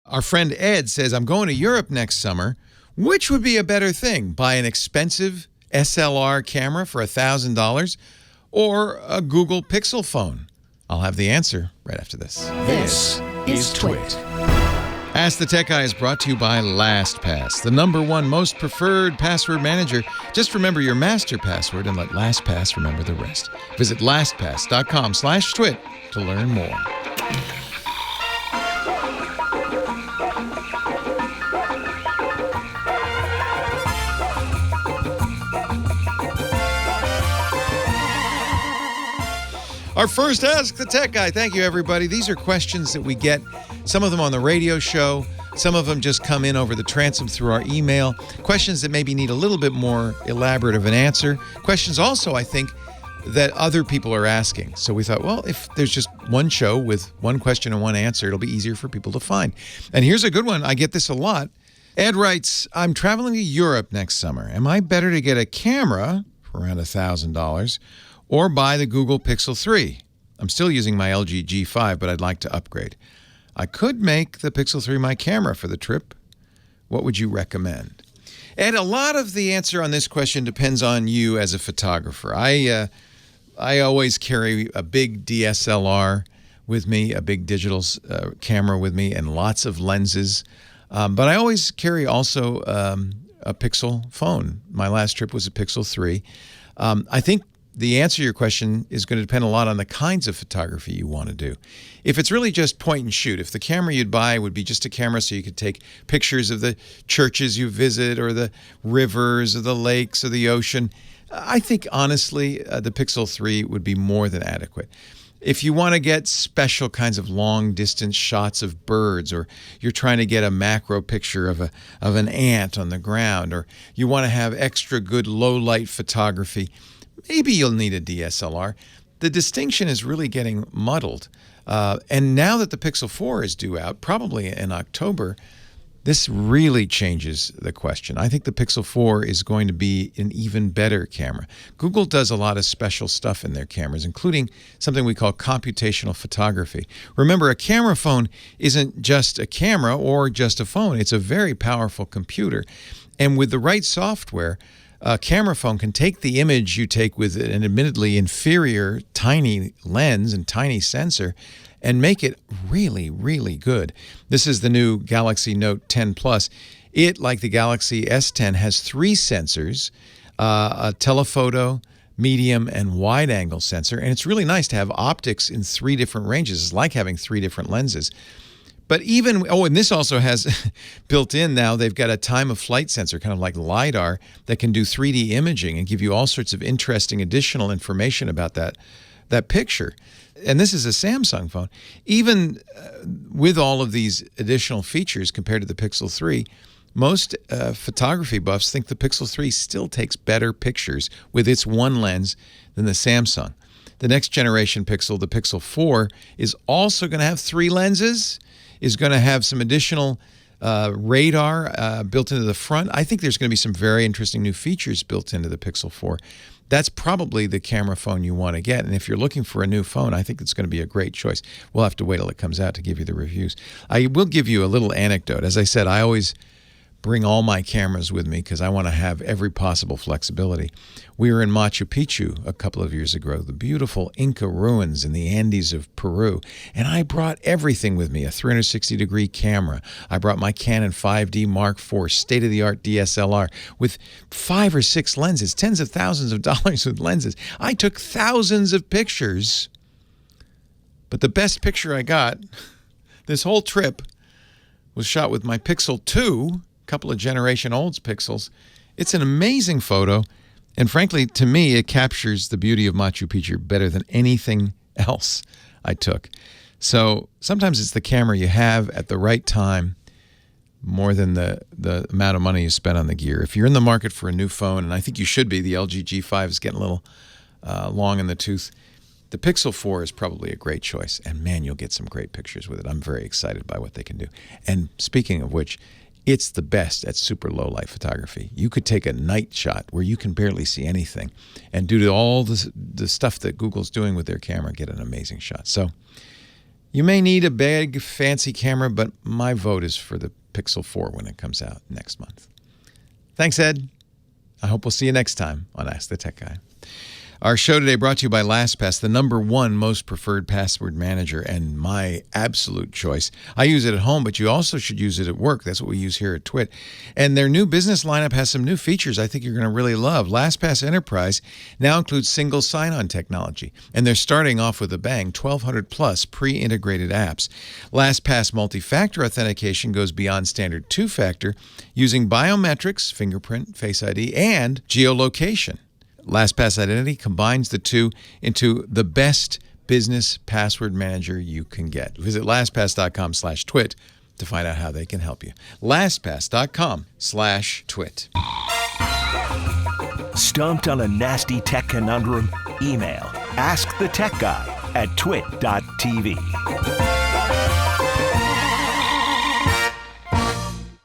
Our friend Ed says, I'm going to Europe next summer. Which would be a better thing? Buy an expensive SLR camera for $1,000 or a Google Pixel phone? I'll have the answer right after this. This is Twit. Ask the Tech Guy is brought to you by LastPass, the #1 most preferred password manager. Just remember your master password and let LastPass remember the rest. Visit lastpass.com/twit to learn more. Our first Ask the Tech Guy. Thank you, everybody. These are questions that we get, some of them on the radio show, some of them just come in over the transom through our email, questions that maybe need a little bit more elaborate of an answer, questions also, I think, that other people are asking. So we thought, well, if there's just one show with one question and one answer, it'll be easier for people to find. And here's a good one. I get this a lot. Ed writes, I'm traveling to Europe next summer. Am I better to get a camera for around $1,000 or buy the Google Pixel 3? I'm still using my LG G5, but I'd like to upgrade. I could make the Pixel 3 my camera for the trip. What would you recommend? And a lot of the answer on this question depends on you as a photographer. I always carry a big DSLR with me, a big digital camera with me, and lots of lenses. But I always carry also a Pixel phone. My last trip was a Pixel 3. I think the answer to your question is going to depend a lot on the kinds of photography you want to do. If it's really just point and shoot, if the camera you'd buy would be just a camera so you could take pictures of the churches you visit or the rivers or the lakes or the ocean, I think honestly the Pixel 3 would be more than adequate. If you want to get special kinds of long-distance shots of birds, or you're trying to get a macro picture of an ant on the ground, or you want to have extra good low-light photography, maybe you'll need a DSLR. The distinction is really getting muddled. And now that the Pixel 4 is due out, probably in October, this really changes the question. I think the Pixel 4 is going to be an even better camera. Google does a lot of special stuff in their cameras, including something we call computational photography. Remember, a camera phone isn't just a camera or just a phone. It's a very powerful computer. And with the right software, a camera phone can take the image you take with an admittedly inferior tiny lens and tiny sensor and make it really, really good. This is the new Galaxy Note 10 Plus. It, like the Galaxy S10, has 3 sensors, a telephoto, medium, and wide-angle sensor. And it's really nice to have optics in 3 different ranges. It's like having 3 different lenses. But even, and this also has built in now, they've got a time of flight sensor, kind of like LiDAR, that can do 3D imaging and give you all sorts of interesting additional information about that picture. And this is a Samsung phone. Even with all of these additional features compared to the Pixel 3, most photography buffs think the Pixel 3 still takes better pictures with its one lens than the Samsung. The next generation Pixel, the Pixel 4, is also going to have 3 lenses, is going to have some additional radar built into the front. I think there's going to be some very interesting new features built into the Pixel 4. That's probably the camera phone you want to get. And if you're looking for a new phone, I think it's going to be a great choice. We'll have to wait till it comes out to give you the reviews. I will give you a little anecdote. As I said, I always bring all my cameras with me because I want to have every possible flexibility. We were in Machu Picchu a couple of years ago, the beautiful Inca ruins in the Andes of Peru, and I brought everything with me, a 360-degree camera. I brought my Canon 5D Mark IV state-of-the-art DSLR with 5 or 6 lenses, tens of thousands of dollars with lenses. I took thousands of pictures, but the best picture I got this whole trip was shot with my Pixel 2, couple of generation olds Pixels. It's an amazing photo, and frankly, to me, it captures the beauty of Machu Picchu better than anything else I took. So sometimes it's the camera you have at the right time more than the amount of money you spend on the gear. If you're in the market for a new phone, and I think you should be, the LG G5 is getting a little long in the tooth, the Pixel 4 is probably a great choice, and man, you'll get some great pictures with it. I'm very excited by what they can do. And speaking of which, it's the best at super low light photography. You could take a night shot where you can barely see anything and due to all the stuff that Google's doing with their camera, get an amazing shot. So, You may need a big, fancy camera, but my vote is for the Pixel 4 when it comes out next month. Thanks, Ed. I hope we'll see you next time on Ask the Tech Guy. Our show today brought to you by LastPass, the #1 most preferred password manager and my absolute choice. I use it at home, but you also should use it at work. That's what we use here at Twit. And their new business lineup has some new features I think you're going to really love. LastPass Enterprise now includes single sign-on technology, and they're starting off with a bang, 1,200 plus pre-integrated apps. LastPass multi-factor authentication goes beyond standard two-factor using biometrics, fingerprint, Face ID, and geolocation. LastPass Identity combines the two into the best business password manager you can get. Visit LastPass.com/twit to find out how they can help you. LastPass.com/twit. Stumped on a nasty tech conundrum? Email AskTheTechGuy@twit.tv.